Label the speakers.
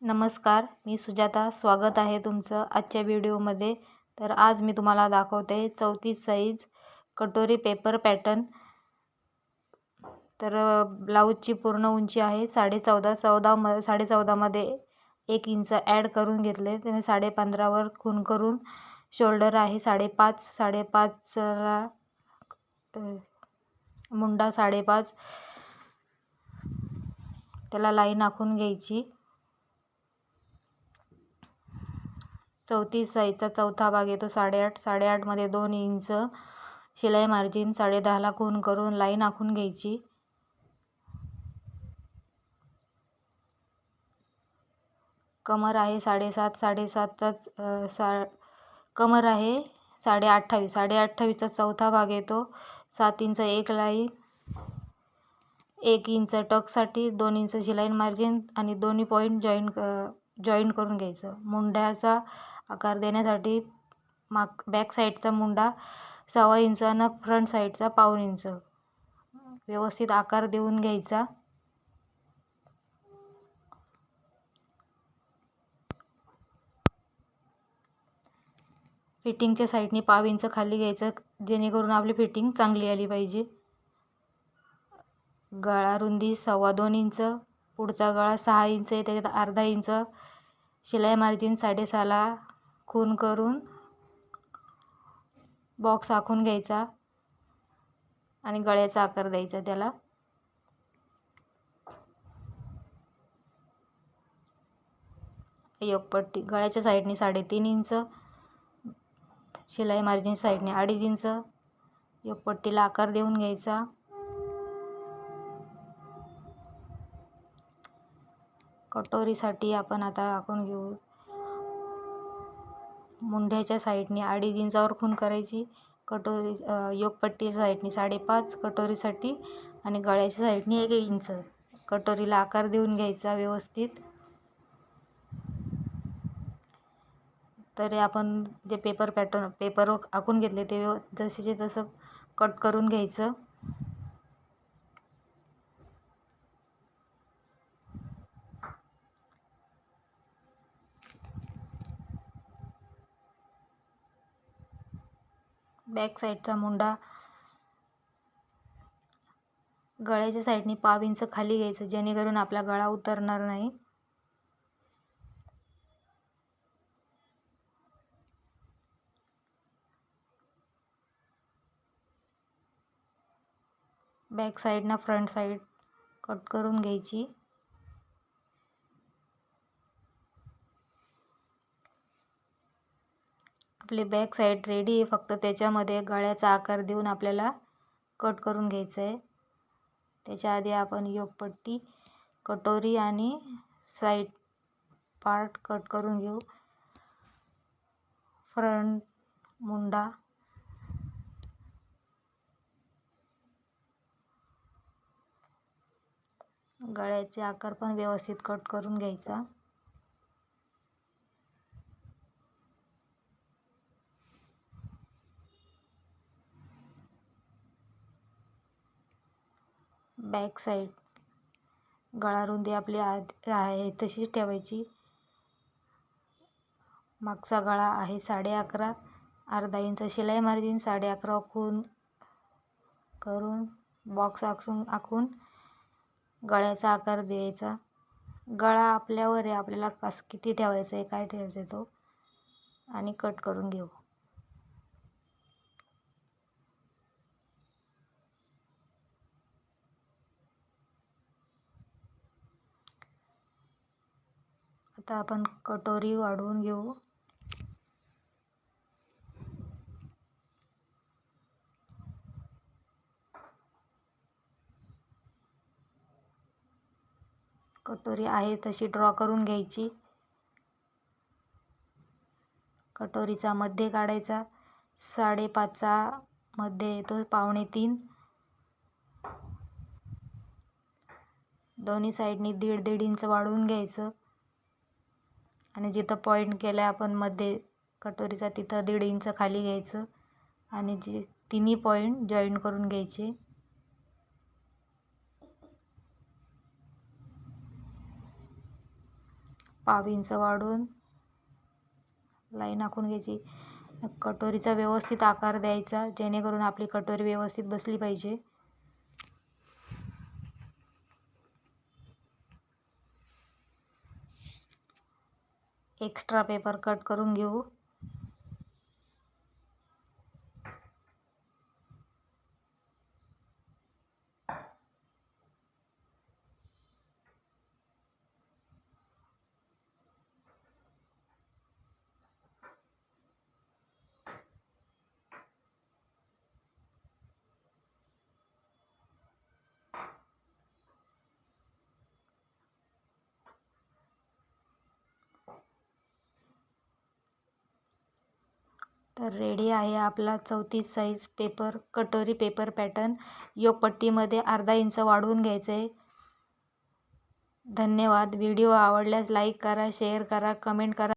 Speaker 1: नमस्कार, मी सुजाता. स्वागत आहे तुमचं आजच्या व्हिडिओमध्ये. तर आज मी तुम्हाला दाखवते 34 साईज कटोरी पेपर पॅटर्न. तर ब्लाऊजची पूर्ण उंची आहे 14.5. 14.5 मध्ये 1 इंच ॲड करून घेतले. त्याने 15.5 वर खूण करून शोल्डर आहे 5.5. 5.5ला मुंडा 5.5, त्याला लाईन आखून घ्यायची. 34 साईजचा चौथा भाग येतो 8.5. 8.5 मध्ये 2 इंच शिलाई मार्जिन. 10.5ला खूण करून लाईन आखून घ्यायची. कमर आहे 7.5. 7.5चा कमर आहे 28.5. 28चा चौथा भाग येतो 7 इंच. 1 लाईन, 1 इंच टक्ससाठी, 2 इंच शिलाई मार्जिन आणि दोन्ही पॉईंट जॉईंट करून घ्यायचं. मुंड्याचा आकार देण्यासाठी बॅक साईडचा मुंडा 1.25 इंच आणि फ्रंट साईडचा 1.25 इंच व्यवस्थित आकार देऊन घ्यायचा. फिटिंगच्या साईडने 1.25 इंच खाली घ्यायचं, जेणेकरून आपली फिटिंग चांगली आली पाहिजे. गळा रुंदी 2.25 इंच. पुढचा गळा 6 इंच आहे, त्याच्यात अर्धा इंच शिलाई मार्जिन. 6.5ला खूण करून बॉक्स आखून घ्यायचा आणि गळ्याचा आकार द्यायचा त्याला. योगपट्टी गळ्याच्या साईडने 3.5 इंच, शिलाई मार्जिन साईडने 2.5 इंच योगपट्टीला आकार देऊन घ्यायचा. कटोरीसाठी आपण आता आखून घेऊ. मुंढ्याच्या साईडने 2.5 इंचावर खूण करायची. योगपट्टीच्या साईडने 5.5 कटोरीसाठी आणि गळ्याच्या साईडने 1 इंच कटोरीला आकार देऊन घ्यायचा व्यवस्थित. तरी आपण जे पेपर आखून घेतले ते जसेचे तसं कट करून घ्यायचं. बॅक साईडचा मुंडा गळ्याच्या साईडने 1.25 इंच खाली घ्यायचं, जेणेकरून आपला गळा उतरणार नाही. बॅक साईडना फ्रंट साईड कट करून घ्यायची. आपली बॅक साईड रेडी आहे, फक्त त्याच्यामध्ये गळ्याचा आकार देऊन आपल्याला कट करून घ्यायचं आहे. त्याच्या आधी आपण योगपट्टी, कटोरी आणि साईड पार्ट कट करून घेऊ. फ्रंट मुंडा, गळ्याचे आकार पण व्यवस्थित कट करून घ्यायचा. बॅक साईड गळा रुंदी आपली आहे तशीच ठेवायची. मागचा गळा आहे 11.5. अर्धा इंच शिलाई मार्जिन. 11.5 खूण करून बॉक्स आखून गळ्याचा आकार द्यायचा. गळा आपल्यावर आहे, आपल्याला किती ठेवायचं आहे, काय ठेवायचं आहे तो, आणि कट करून घेऊ. आता आपण कटोरी वाढवून घेऊ. कटोरी आहे तशी ड्रॉ करून घ्यायची. कटोरीचा मध्य काढायचा. 5.5चा मध्ये येतो 3.25. दोन्ही साईडनी 1.5 इंच वाढवून घ्यायचं आणि जिथं पॉईंट केला आपण मध्ये कटोरीचा तिथं 1.5 इंच खाली घ्यायचं आणि जे तिन्ही पॉईंट जॉईंट करून घ्यायचे. पाव इंच वाढून लाईन आखून घ्यायची. कटोरीचा व्यवस्थित आकार द्यायचा जेणेकरून आपली कटोरी व्यवस्थित बसली पाहिजे. एक्स्ट्रा पेपर कट करून घेऊ. तर रेडी आहे आपला 34 साईज पेपर कटोरी पेपर पॅटर्न. योगपट्टीमध्ये अर्धा इंच वाढवून घ्यायचं आहे. धन्यवाद. व्हिडिओ आवडल्यास लाईक करा, शेअर करा, कमेंट करा.